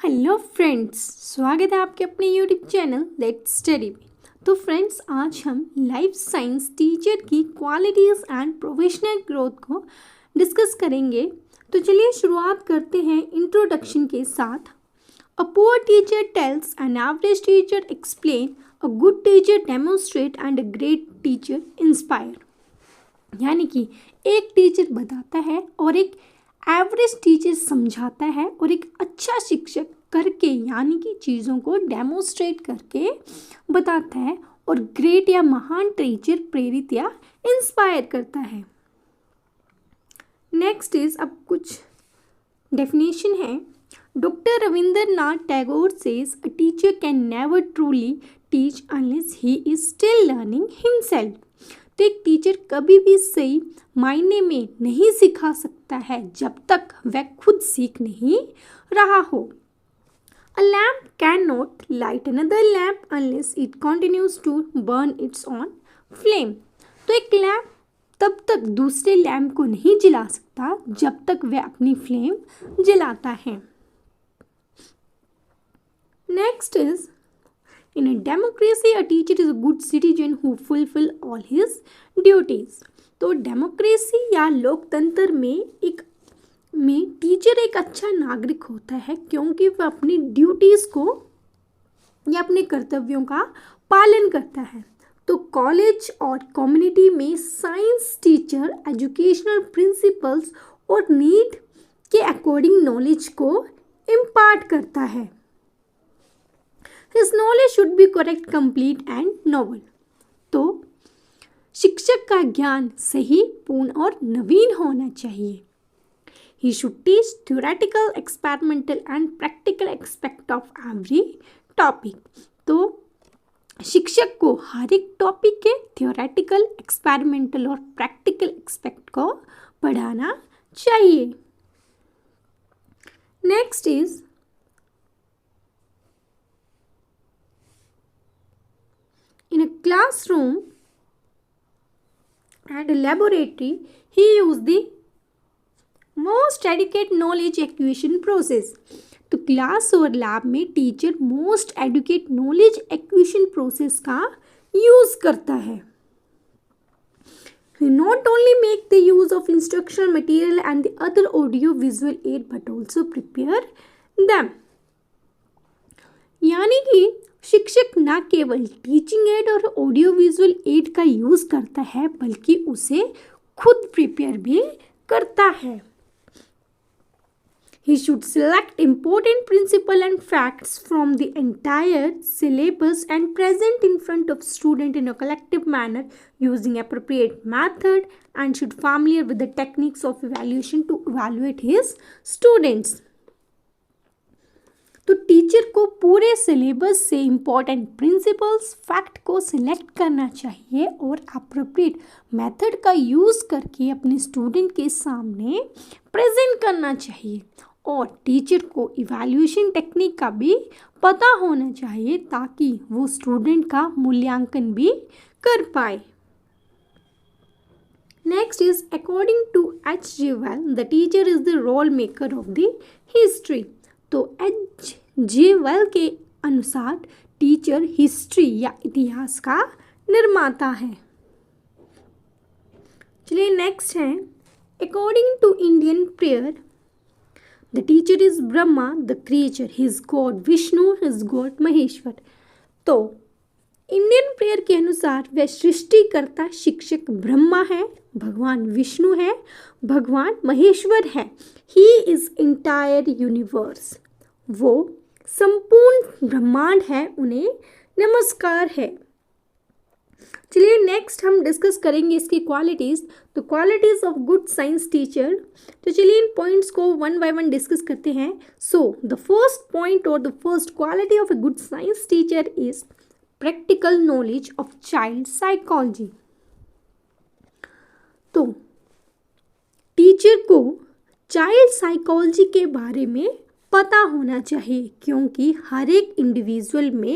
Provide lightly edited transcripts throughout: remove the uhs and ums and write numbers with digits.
Hello friends, स्वागत है आपके अपने यूट्यूब चैनल लेट्स स्टडी में। तो फ्रेंड्स, आज हम लाइफ साइंस टीचर की क्वालिटीज़ एंड प्रोफेशनल ग्रोथ को डिस्कस करेंगे। तो चलिए शुरुआत करते हैं इंट्रोडक्शन के साथ। A poor teacher tales, an average teacher explain, a good teacher demonstrate and a great teacher inspire. यानी कि एक टीचर बताता है और एक एवरेज टीचर समझाता है और एक अच्छा शिक्षक करके यानी कि चीज़ों को डेमोन्स्ट्रेट करके बताता है और ग्रेट या महान टीचर प्रेरित या इंस्पायर करता है। नेक्स्ट इज अब कुछ डेफिनेशन है। Doctor Rabindranath Tagore says a teacher can never truly teach unless he is still learning himself. तो एक टीचर कभी भी सही मायने में नहीं सिखा सकता है जब तक वह खुद सीख नहीं रहा हो। A lamp cannot light another lamp unless it continues to burn its own flame। तो एक लैम्प तब तक दूसरे लैम्प को नहीं जला सकता जब तक वह अपनी फ्लेम जलाता है। Next is In a democracy, a teacher is a good citizen who fulfill all his duties। तो डेमोक्रेसी या लोकतंत्र में टीचर एक अच्छा नागरिक होता है क्योंकि वह अपनी ड्यूटीज़ को या अपने कर्तव्यों का पालन करता है। तो कॉलेज और कम्युनिटी में साइंस टीचर एजुकेशनल प्रिंसिपल्स और नीड के अकॉर्डिंग नॉलेज को इम्पार्ट करता है। His knowledge should be correct, complete and novel। तो शिक्षक का ज्ञान सही, पूर्ण और नवीन होना चाहिए। He should teach theoretical, experimental and practical aspect of every topic। तो शिक्षक को हर एक टॉपिक के theoretical, experimental और practical aspect को पढ़ाना चाहिए। Next is in a classroom and a laboratory, he used the most educate knowledge acquisition process। तो क्लास और लैब में teacher most educate knowledge acquisition process का यूज करता है। He not only make the use of instructional material and the other audio visual aid but also prepare them। यानी कि शिक्षक न केवल टीचिंग एड और ऑडियो विजुअल एड का यूज़ करता है बल्कि उसे खुद प्रिपेयर भी करता है। He should select important principle and facts from the entire syllabus and present in front of student in a collective manner using appropriate method and should familiar with the techniques of evaluation to evaluate his students। तो teacher को पूरे syllabus से important principles fact को select करना चाहिए और appropriate method का use करके अपने स्टूडेंट के सामने प्रेजेंट करना चाहिए और टीचर को इवैल्यूएशन टेक्निक का भी पता होना चाहिए ताकि वो स्टूडेंट का मूल्यांकन भी कर पाए। Next is according to H.G. Wells, the teacher is the role maker of the history. तो H.G. Wells के अनुसार टीचर हिस्ट्री या इतिहास का निर्माता है। चलिए नेक्स्ट है according to Indian prayer, the teacher is Brahma, the creature his god Vishnu, his god Maheshwar. तो इंडियन प्रेयर के अनुसार वह सृष्टिकर्ता शिक्षक ब्रह्मा है, भगवान विष्णु है, भगवान महेश्वर है। ही इज इंटायर यूनिवर्स, वो संपूर्ण ब्रह्मांड है, उन्हें नमस्कार है। चलिए नेक्स्ट हम डिस्कस करेंगे इसकी क्वालिटीज़। तो qualities of good science teacher. तो चलिए इन पॉइंट्स को वन बाय वन डिस्कस करते हैं। सो द फर्स्ट पॉइंट और the first quality of a good science teacher is practical knowledge of child psychology. तो टीचर को चाइल्ड साइकोलॉजी के बारे में पता होना चाहिए क्योंकि हर एक इंडिविजुअल में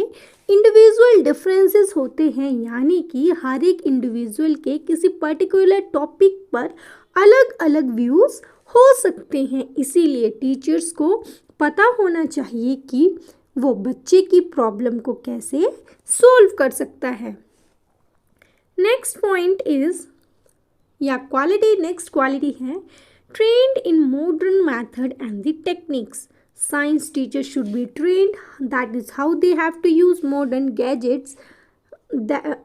इंडिविजुअल डिफरेंसेस होते हैं, यानी कि हर एक इंडिविजुअल के किसी पर्टिकुलर टॉपिक पर अलग अलग व्यूज़ हो सकते हैं। इसीलिए टीचर्स को पता होना चाहिए कि वो बच्चे की प्रॉब्लम को कैसे सॉल्व कर सकता है। नेक्स्ट पॉइंट इज या क्वालिटी, नेक्स्ट क्वालिटी है trained in modern method and the techniques. Science teachers should be trained, that is how they have to use modern gadgets.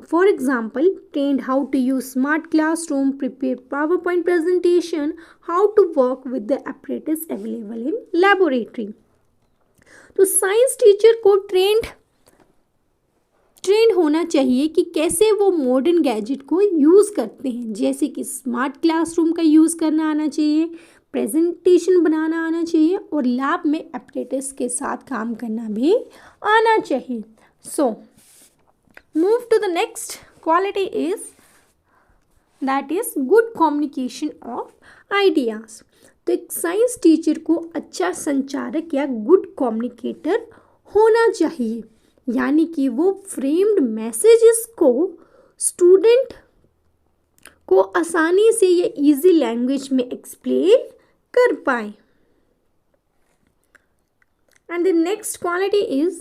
For example, trained how to use smart classroom, prepare PowerPoint presentation, how to work with the apparatus available in laboratory. तो science teacher को trend होना चाहिए कि कैसे वो modern gadget को use करते हैं, जैसे कि स्मार्ट क्लासरूम का यूज़ करना आना चाहिए, प्रेजेंटेशन बनाना आना चाहिए और लैब में एपरेटस के साथ काम करना भी आना चाहिए। So move to the next quality is that is good communication of ideas. तो एक साइंस टीचर को अच्छा संचारक या गुड कम्युनिकेटर होना चाहिए, यानी कि वो फ्रेम्ड मैसेजेस को स्टूडेंट को आसानी से या इजी लैंग्वेज में एक्सप्लेन कर पाए। And the next quality is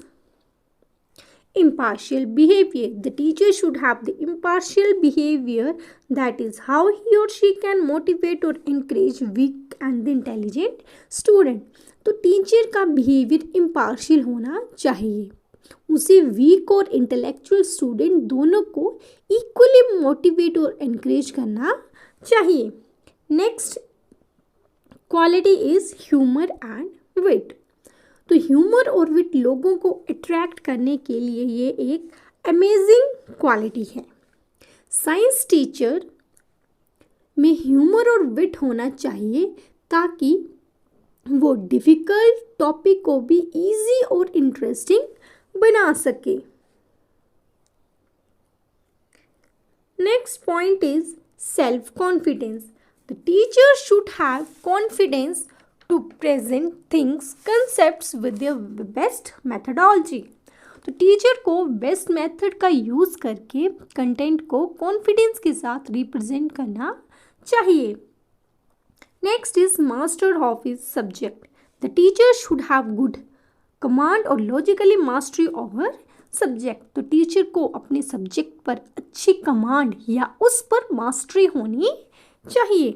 impartial behavior. The teacher should have the impartial behavior, that is how he or she can motivate or encourage weak and the intelligent student. तो teacher का behaviour impartial होना चाहिए, उसे week और intellectual student दोनों को equally motivate और encourage करना चाहिए। Next quality is humour and wit. तो ह्यूमर और विट लोगों को अट्रैक्ट करने के लिए ये एक अमेजिंग क्वालिटी है। साइंस टीचर में ह्यूमर और विट होना चाहिए ताकि वो डिफ़िकल्ट टॉपिक को भी इजी और इंटरेस्टिंग बना सके। Next point is self confidence. The teacher should have confidence to present things concepts with their best methodology. तो टीचर को बेस्ट मेथड का यूज़ करके कंटेंट को कॉन्फिडेंस के साथ रिप्रेजेंट करना चाहिए। Next is master of his subject. The teacher should have good command और लॉजिकली मास्टरी ओवर सब्जेक्ट। तो टीचर को अपने सब्जेक्ट पर अच्छी कमांड या उस पर मास्टरी होनी चाहिए।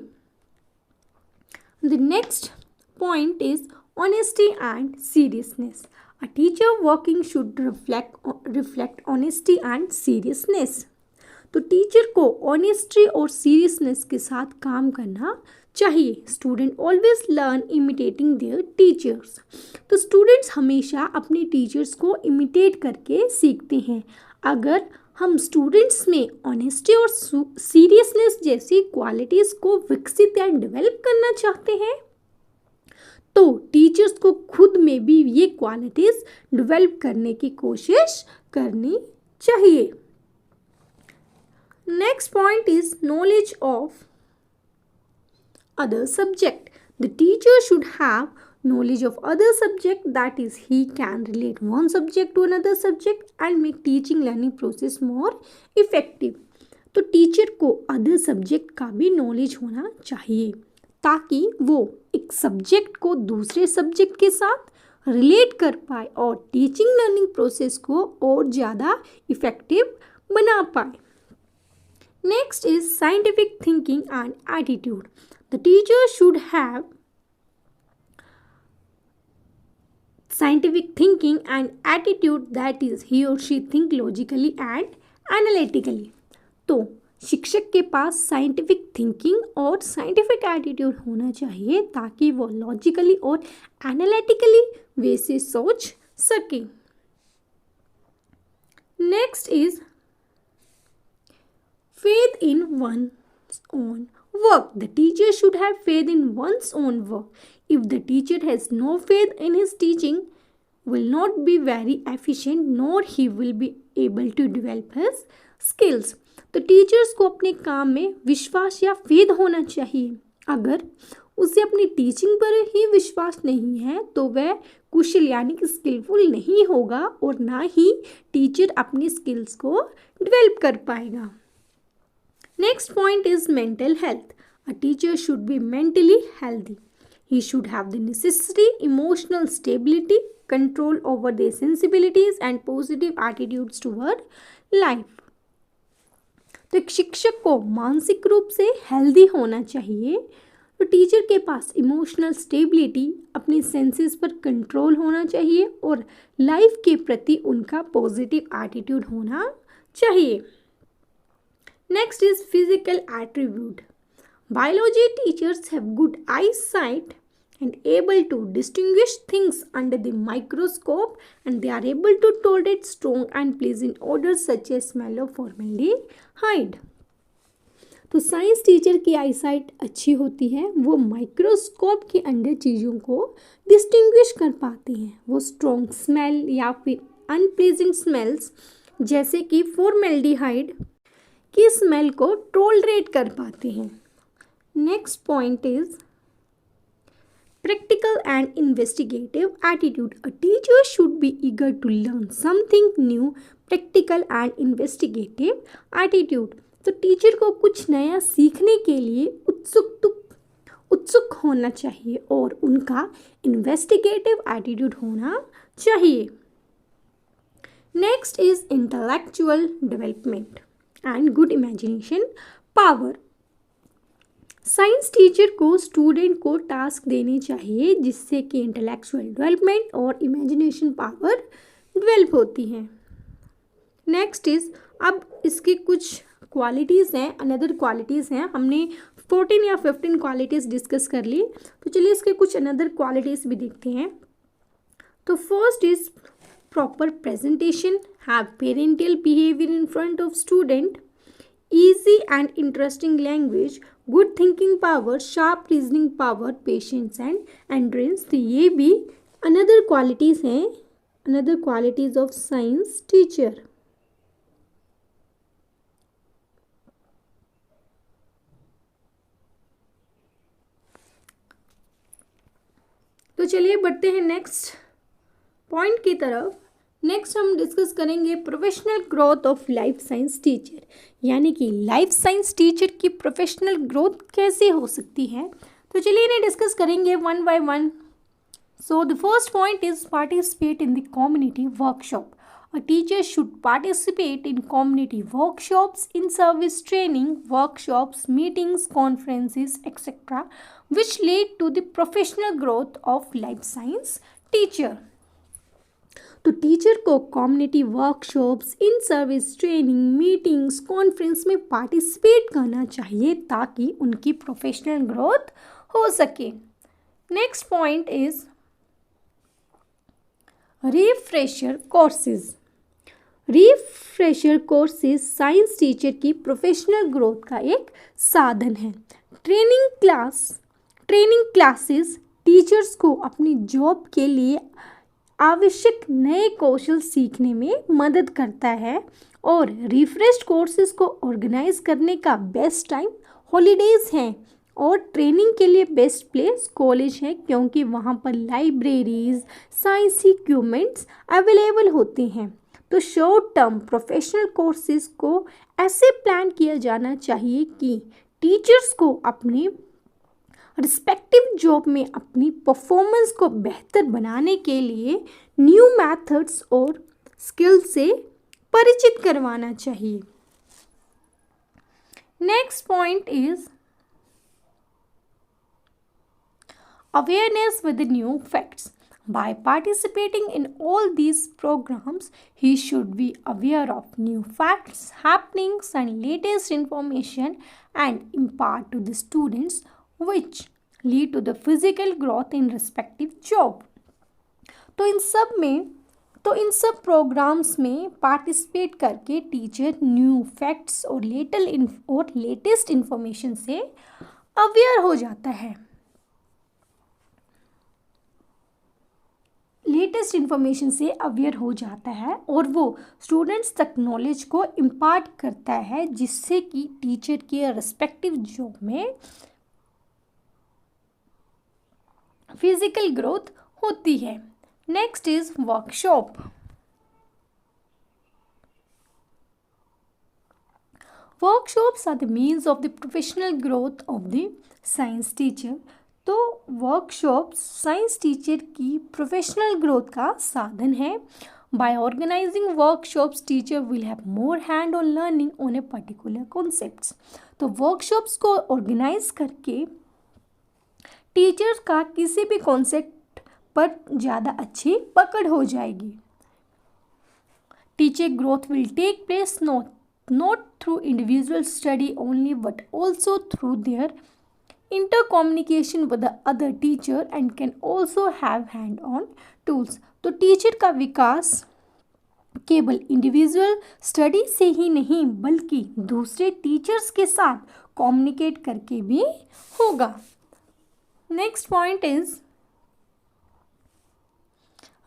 The next point is honesty and seriousness. A teacher working should reflect honesty and seriousness. तो टीचर को ऑनेस्टी और सीरियसनेस के साथ काम करना चाहिए। Student always learn imitating there teachers. तो स्टूडेंट्स हमेशा अपने टीचर्स को इमिटेट करके सीखते हैं। अगर हम स्टूडेंट्स में ऑनेस्टी और सीरियसनेस जैसी क्वालिटीज़ को विकसित या डेवलप करना चाहते हैं तो टीचर्स को खुद में भी ये क्वालिटीज़ डेवलप करने की कोशिश करनी चाहिए। Next point is knowledge of other subject. The teacher should have knowledge of other subject, that is he can relate one subject to another subject and make teaching learning process more effective. तो teacher को other subject का भी knowledge होना चाहिए ताकि वो एक subject को दूसरे सब्जेक्ट के साथ रिलेट कर पाए और टीचिंग लर्निंग प्रोसेस को और ज़्यादा इफ़ेक्टिव बना पाए। Next is scientific thinking and attitude. The teacher should have scientific thinking and attitude, that is he or she think logically and analytically. तो शिक्षक के पास साइंटिफिक थिंकिंग और साइंटिफिक एटीट्यूड होना चाहिए ताकि वो लॉजिकली और एनालिटिकली वे से सोच सके। Next is faith in one's own work. The teacher should have faith in one's own work. If the teacher has no faith in his teaching, will not be very efficient, nor he will be able to develop his skills. तो teachers को अपने काम में विश्वास या faith होना चाहिए। अगर उसे अपनी टीचिंग पर ही विश्वास नहीं है तो वह कुशल यानी कि स्किलफुल नहीं होगा और ना ही टीचर अपनी स्किल्स को डेवलप कर पाएगा। Next point is mental health. A teacher should be mentally healthy. He should have the necessary emotional stability, control over their sensibilities, and positive attitudes toward life. तो एक शिक्षक को मानसिक रूप से हेल्दी होना चाहिए. तो टीचर के पास इमोशनल स्टेबिलिटी, अपनी सेंसेस पर कंट्रोल होना चाहिए और लाइफ के प्रति उनका पॉजिटिव एटीट्यूड होना चाहिए. Next is physical attribute. Biology teachers have good eyesight and able to distinguish things under the microscope, and they are able to tolerate strong and pleasant odors such as smell of formaldehyde. तो science teacher की eyesight अच्छी होती है, वो microscope के अंदर चीज़ों को डिस्टिंग्विश कर पाते हैं. वो स्ट्रॉन्ग स्मेल या फिर अनप्लीजेंट स्मेल्स जैसे कि फॉर्मेल्डिहाइड की स्मेल को टॉलरेट कर पाते हैं. Next point is practical and investigative attitude. A teacher should be eager to learn something new. Practical and investigative attitude. तो टीचर को कुछ नया सीखने के लिए उत्सुक होना चाहिए और उनका इन्वेस्टिगेटिव एटीट्यूड होना चाहिए. Next is intellectual development and good imagination power. Science teacher को स्टूडेंट को टास्क देने चाहिए जिससे कि इंटेलेक्चुअल डेवलपमेंट और इमेजिनेशन पावर डेवलप होती हैं. नेक्स्ट इज, अब इसकी कुछ क्वालिटीज़ हैं, अनदर क्वालिटीज़ हैं. हमने 14 या 15 क्वालिटीज़ डिस्कस कर ली, तो चलिए इसके कुछ अनदर क्वालिटीज़ भी देखते हैं. तो first is proper presentation, have parental behaviour in front of student, easy and interesting language, good thinking power, sharp reasoning power, patience and endurance. तो ये भी another qualities हैं, another qualities of science teacher. तो चलिए बढ़ते हैं next point की तरफ. नेक्स्ट हम डिस्कस करेंगे professional growth of life science teacher, यानी कि लाइफ साइंस टीचर की प्रोफेशनल ग्रोथ कैसे हो सकती है. तो चलिए इन्हें डिस्कस करेंगे one by one. So the first point is participate in the community workshop. A teacher should participate in community workshops, in service training, workshops, meetings, conferences etcetera which lead to the professional growth of life science teacher. तो teacher को community workshops, in service training, meetings, conference में participate करना चाहिए ताकि उनकी professional growth हो सके. Next point is refresher courses. Refresher courses science teacher की प्रोफेशनल ग्रोथ का एक साधन है. ट्रेनिंग क्लासेस टीचर्स को अपनी जॉब के लिए आवश्यक नए कौशल सीखने में मदद करता है और रिफ्रेश कोर्सेज को ऑर्गेनाइज करने का बेस्ट टाइम हॉलीडेज हैं और ट्रेनिंग के लिए बेस्ट प्लेस कॉलेज है क्योंकि वहाँ पर लाइब्रेरीज, साइंस इक्विपमेंट्स अवेलेबल होते हैं. तो शॉर्ट टर्म प्रोफेशनल कोर्सेज को ऐसे प्लान किया जाना चाहिए कि टीचर्स को अपने रिस्पेक्टिव जॉब में अपनी परफॉर्मेंस को बेहतर बनाने के लिए न्यू मेथड्स और स्किल से परिचित करवाना चाहिए. Next point is awareness with the new facts. By participating in all these programs, he should be aware of new facts, happenings, and latest information and impart to the students which lead to the physical growth in respective job. तो इन सब programmes में participate करके teacher new facts और latest information से aware हो जाता है. Latest information से अवेयर हो जाता है और वो स्टूडेंट्स तक नॉलेज को इम्पार्ट करता है जिससे कि टीचर के रिस्पेक्टिव जॉब में फिजिकल ग्रोथ होती है. Next is workshop. Workshops are the means of the professional growth of the science teacher. तो वर्कशॉप्स साइंस टीचर की प्रोफेशनल ग्रोथ का साधन है। By organizing workshops teacher will have more hand on learning on a particular concepts. तो workshops को organize करके teachers का किसी भी कॉन्सेप्ट पर ज़्यादा अच्छी पकड़ हो जाएगी। Teacher growth will take place not through individual study only but also through their intercommunication with the other teacher and can also have hand-on tools। तो टीचर का विकास केवल इंडिविजुअल स्टडी से ही नहीं बल्कि दूसरे टीचर्स के साथ कम्युनिकेट करके भी होगा। Next point is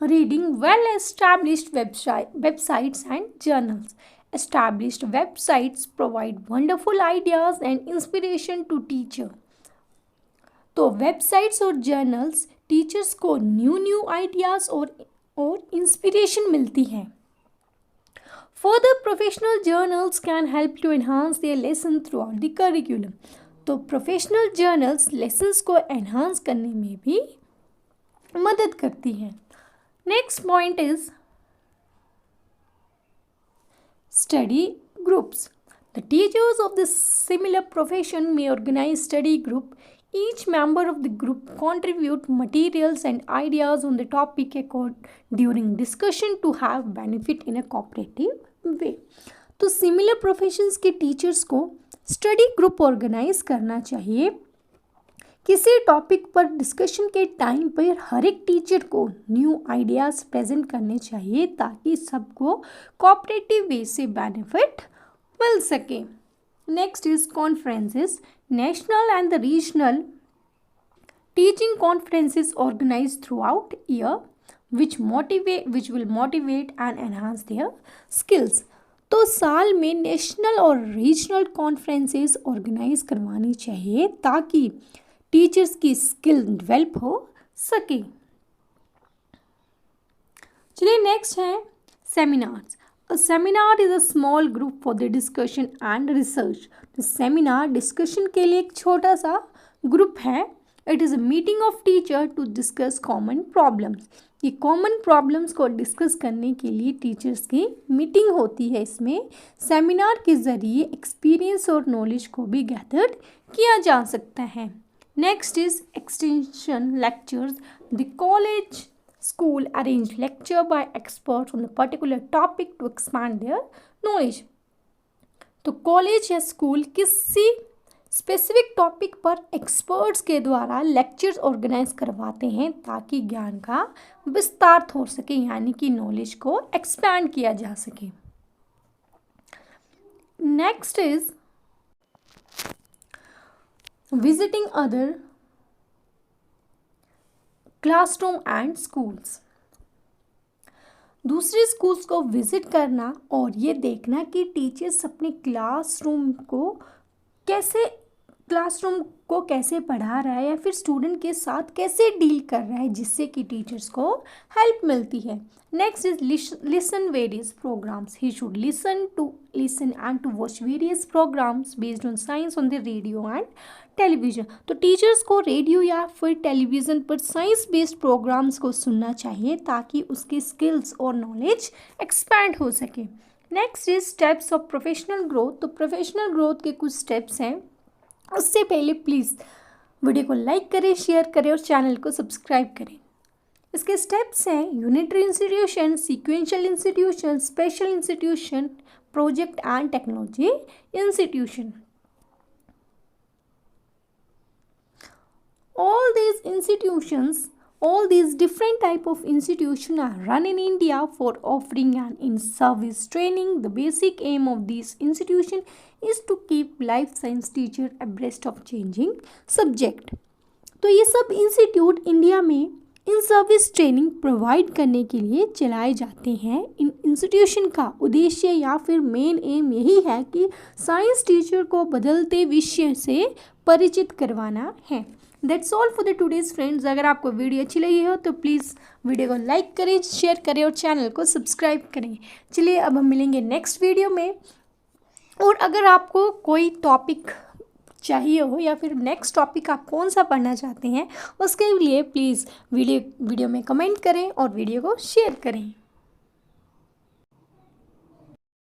reading well-established websites and journals। Established websites provide wonderful ideas and inspiration to teacher। तो वेबसाइट्स और जर्नल्स टीचर्स को न्यू आइडियाज़ और इंस्पिरेशन मिलती है। Further professional journals can help to enhance their lesson throughout the curriculum। तो professional journals lessons को enhance करने में भी मदद करती हैं। Next point is study groups। The teachers of the similar profession may organize study group। Each member of the group contribute materials and ideas on the topic during discussion to have benefit in a cooperative way। तो similar professions के teachers को study group organize करना चाहिए। किसी topic पर discussion के time पर हर एक टीचर को न्यू आइडियाज़ प्रेजेंट करने चाहिए ताकि सबको कोऑपरेटिव वे से बेनिफिट मिल सके। Next is conferences. National and the regional teaching conferences organize throughout year which will motivate and enhance their skills. तो साल में नेशनल और रीजनल कॉन्फ्रेंसेस ऑर्गेनाइज करवानी चाहिए ताकि टीचर्स की स्किल डेवलप हो सके। चलिए नेक्स्ट है seminars. A seminar is a small group for the discussion and research. तो सेमिनार डिस्कशन के लिए एक छोटा सा ग्रुप है। It is a meeting of teacher to discuss common problems. ये कॉमन प्रॉब्लम्स को डिस्कस करने के लिए टीचर्स की मीटिंग होती है। इसमें सेमिनार के ज़रिए एक्सपीरियंस और नॉलेज को भी गैदर किया जा सकता है। Next is extension lectures। The college school arrange lecture by experts on a particular topic to expand their knowledge। तो कॉलेज या स्कूल किसी स्पेसिफिक टॉपिक पर एक्सपर्ट्स के द्वारा लेक्चर्स ऑर्गेनाइज करवाते हैं ताकि ज्ञान का विस्तार हो सके, यानी कि नॉलेज को एक्सपैंड किया जा सके। Next is visiting other classroom and schools। दूसरे स्कूल्स को विजिट करना और ये देखना कि टीचर्स अपने क्लासरूम को कैसे पढ़ा रहा है या फिर स्टूडेंट के साथ कैसे डील कर रहा है, जिससे कि टीचर्स को हेल्प मिलती है। Next is listen various programs. He should listen and to watch various programs based on science on the radio and television. तो टीचर्स को रेडियो या फिर टेलीविज़न पर साइंस बेस्ड प्रोग्राम्स को सुनना चाहिए ताकि उसके स्किल्स और नॉलेज एक्सपैंड हो सके। Next is steps of professional growth. तो प्रोफेशनल ग्रोथ के कुछ स्टेप्स हैं। उससे पहले प्लीज़ वीडियो को लाइक करें, शेयर करें और चैनल को सब्सक्राइब करें। इसके स्टेप्स हैं unitary institution, sequential institution, special institution, project and technology institution. All these different type of institutions are run in India for offering an in-service training. The basic aim of these institutions is to keep life science teacher abreast of changing subject। तो ये सब institute India में इन service training provide करने के लिए चलाए जाते हैं। इन इंस्टीट्यूशन का उद्देश्य या फिर मेन एम यही है कि साइंस टीचर को बदलते विषय से परिचित करवाना है। That's all for the today's friends. अगर आपको वीडियो अच्छी लगी हो तो प्लीज़ वीडियो को लाइक करें, शेयर करें और चैनल को सब्सक्राइब करें। चलिए अब हम मिलेंगे नेक्स्ट वीडियो में। और अगर आपको कोई टॉपिक चाहिए हो या फिर नेक्स्ट टॉपिक आप कौन सा पढ़ना चाहते हैं, उसके लिए प्लीज़ वीडियो में कमेंट करें और वीडियो को शेयर करें।